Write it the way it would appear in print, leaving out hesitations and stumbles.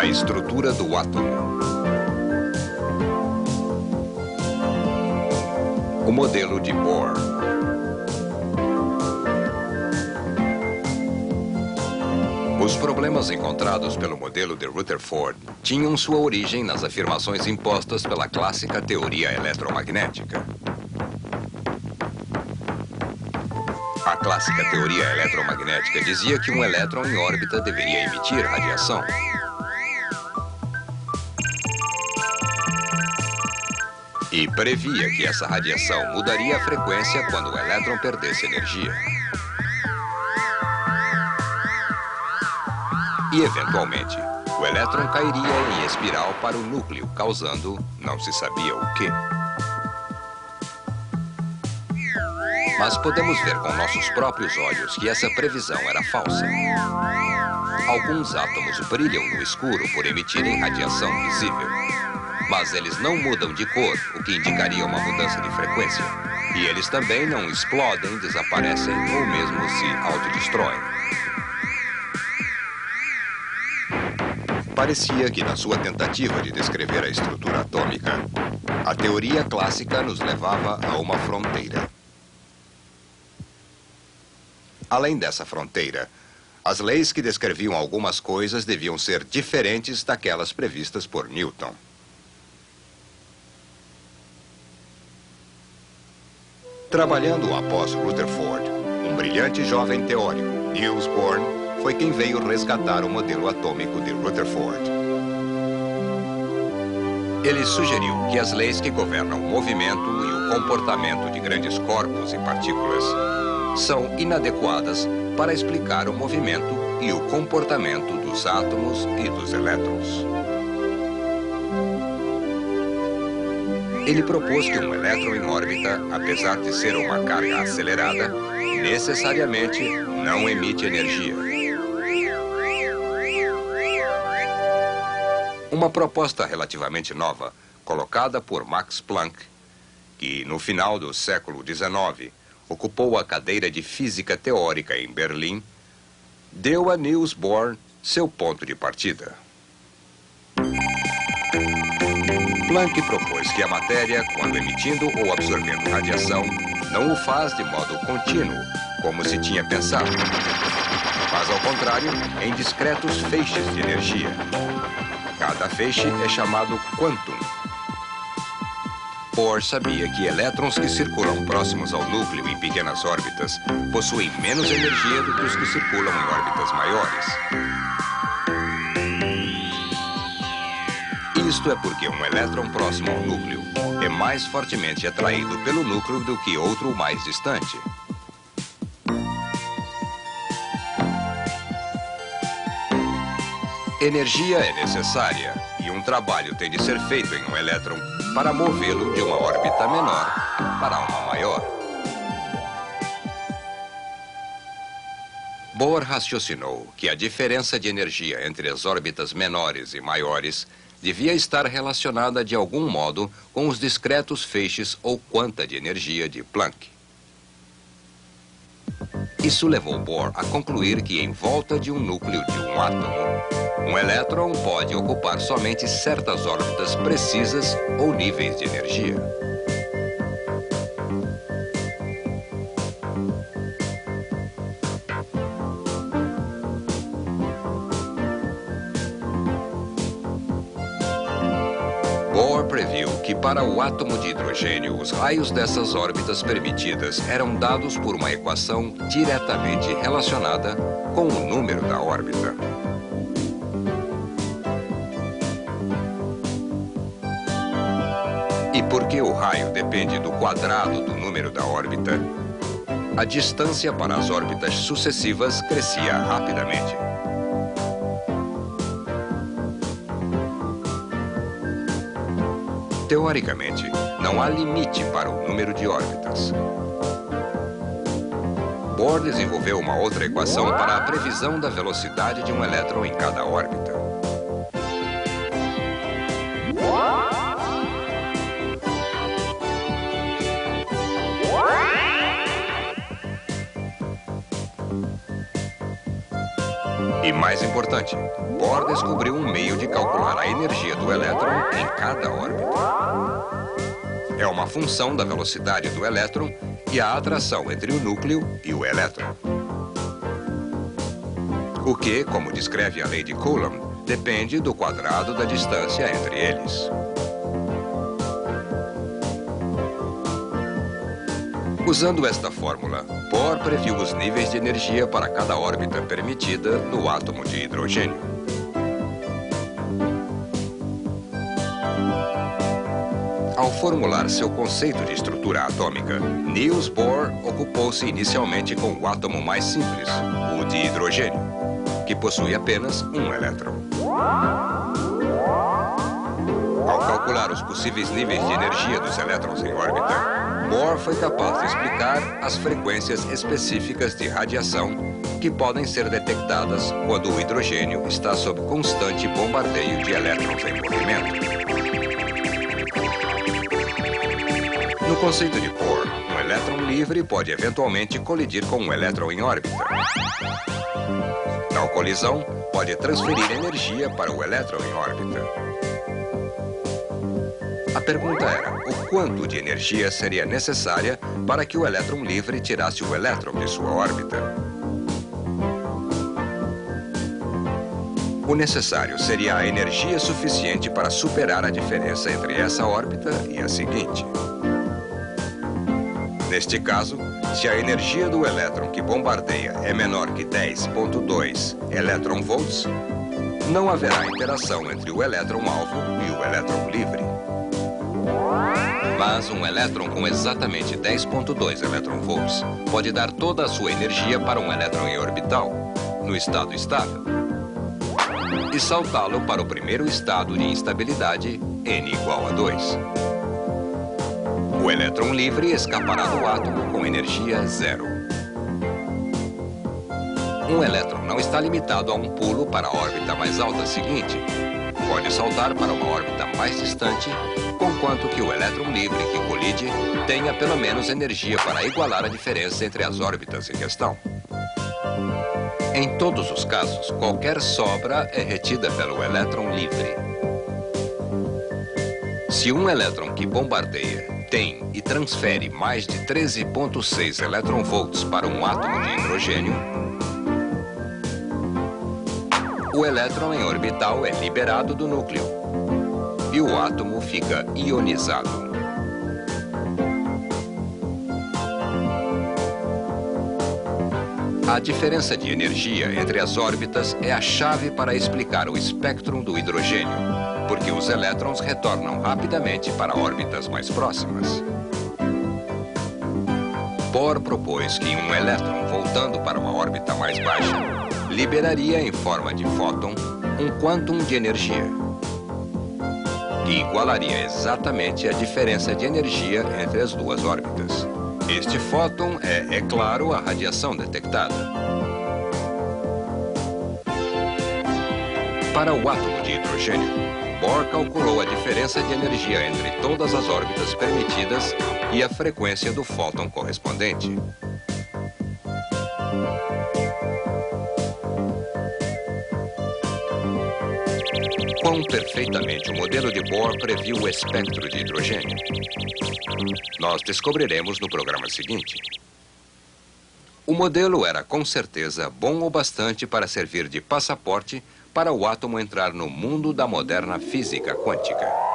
A estrutura do átomo. O modelo de Bohr. Os problemas encontrados pelo modelo de Rutherford tinham sua origem nas afirmações impostas pela clássica teoria eletromagnética. A clássica teoria eletromagnética dizia que um elétron em órbita deveria emitir radiação. E previa que essa radiação mudaria a frequência quando o elétron perdesse energia. E, eventualmente, o elétron cairia em espiral para o núcleo, causando não se sabia o quê. Mas podemos ver com nossos próprios olhos que essa previsão era falsa. Alguns átomos brilham no escuro por emitirem radiação visível. Mas eles não mudam de cor, o que indicaria uma mudança de frequência. E eles também não explodem, desaparecem ou mesmo se autodestroem. Parecia que na sua tentativa de descrever a estrutura atômica, a teoria clássica nos levava a uma fronteira. Além dessa fronteira, as leis que descreviam algumas coisas deviam ser diferentes daquelas previstas por Newton. Trabalhando após Rutherford, um brilhante jovem teórico, Niels Bohr, foi quem veio resgatar o modelo atômico de Rutherford. Ele sugeriu que as leis que governam o movimento e o comportamento de grandes corpos e partículas são inadequadas para explicar o movimento e o comportamento dos átomos e dos elétrons. Ele propôs que um elétron em órbita, apesar de ser uma carga acelerada, necessariamente não emite energia. Uma proposta relativamente nova, colocada por Max Planck, que no final do século XIX ocupou a cadeira de física teórica em Berlim, deu a Niels Bohr seu ponto de partida. Planck propôs que a matéria, quando emitindo ou absorvendo radiação, não o faz de modo contínuo, como se tinha pensado, mas, ao contrário, em discretos feixes de energia. Cada feixe é chamado quantum. Bohr sabia que elétrons que circulam próximos ao núcleo em pequenas órbitas possuem menos energia do que os que circulam em órbitas maiores. Isto é porque um elétron próximo ao núcleo é mais fortemente atraído pelo núcleo do que outro mais distante. Energia é necessária e um trabalho tem de ser feito em um elétron para movê-lo de uma órbita menor para uma maior. Bohr raciocinou que a diferença de energia entre as órbitas menores e maiores devia estar relacionada de algum modo com os discretos feixes ou quanta de energia de Planck. Isso levou Bohr a concluir que em volta de um núcleo de um átomo, um elétron pode ocupar somente certas órbitas precisas ou níveis de energia. Bohr previu que para o átomo de hidrogênio, os raios dessas órbitas permitidas eram dados por uma equação diretamente relacionada com o número da órbita. E porque o raio depende do quadrado do número da órbita, a distância para as órbitas sucessivas crescia rapidamente. Teoricamente, não há limite para o número de órbitas. Bohr desenvolveu uma outra equação para a previsão da velocidade de um elétron em cada órbita. E mais importante, Bohr descobriu um meio de calcular a energia do elétron em cada órbita. É uma função da velocidade do elétron e a atração entre o núcleo e o elétron. O que, como descreve a lei de Coulomb, depende do quadrado da distância entre eles. Usando esta fórmula, Bohr previu os níveis de energia para cada órbita permitida no átomo de hidrogênio. Ao formular seu conceito de estrutura atômica, Niels Bohr ocupou-se inicialmente com o átomo mais simples, o de hidrogênio, que possui apenas um elétron. Ao calcular os possíveis níveis de energia dos elétrons em órbita, Bohr foi capaz de explicar as frequências específicas de radiação que podem ser detectadas quando o hidrogênio está sob constante bombardeio de elétrons em movimento. No conceito de Bohr, um elétron livre pode eventualmente colidir com um elétron em órbita. Tal colisão pode transferir energia para o elétron em órbita. A pergunta era, o quanto de energia seria necessária para que o elétron livre tirasse o elétron de sua órbita? O necessário seria a energia suficiente para superar a diferença entre essa órbita e a seguinte. Neste caso, se a energia do elétron que bombardeia é menor que 10,2 elétron-volts, não haverá interação entre o elétron-alvo e o elétron livre. Mas um elétron com exatamente 10,2 elétron-volts pode dar toda a sua energia para um elétron em orbital, no estado estável, e saltá-lo para o primeiro estado de instabilidade, n igual a 2. O elétron livre escapará do átomo com energia zero. Um elétron não está limitado a um pulo para a órbita mais alta seguinte. Pode saltar para uma órbita mais distante, conquanto que o elétron livre que colide tenha pelo menos energia para igualar a diferença entre as órbitas em questão. Em todos os casos, qualquer sobra é retida pelo elétron livre. Se um elétron que bombardeia tem e transfere mais de 13,6 elétron-volts para um átomo de hidrogênio, o elétron em orbital é liberado do núcleo e o átomo fica ionizado. A diferença de energia entre as órbitas é a chave para explicar o espectro do hidrogênio, porque os elétrons retornam rapidamente para órbitas mais próximas. Bohr propôs que um elétron voltando para uma órbita mais baixa liberaria em forma de fóton um quantum de energia, que igualaria exatamente a diferença de energia entre as duas órbitas. Este fóton é claro, a radiação detectada. Para o átomo de hidrogênio, Bohr calculou a diferença de energia entre todas as órbitas permitidas e a frequência do fóton correspondente. Quão perfeitamente o modelo de Bohr previu o espectro de hidrogênio? Nós descobriremos no programa seguinte. O modelo era com certeza bom o bastante para servir de passaporte para o átomo entrar no mundo da moderna física quântica.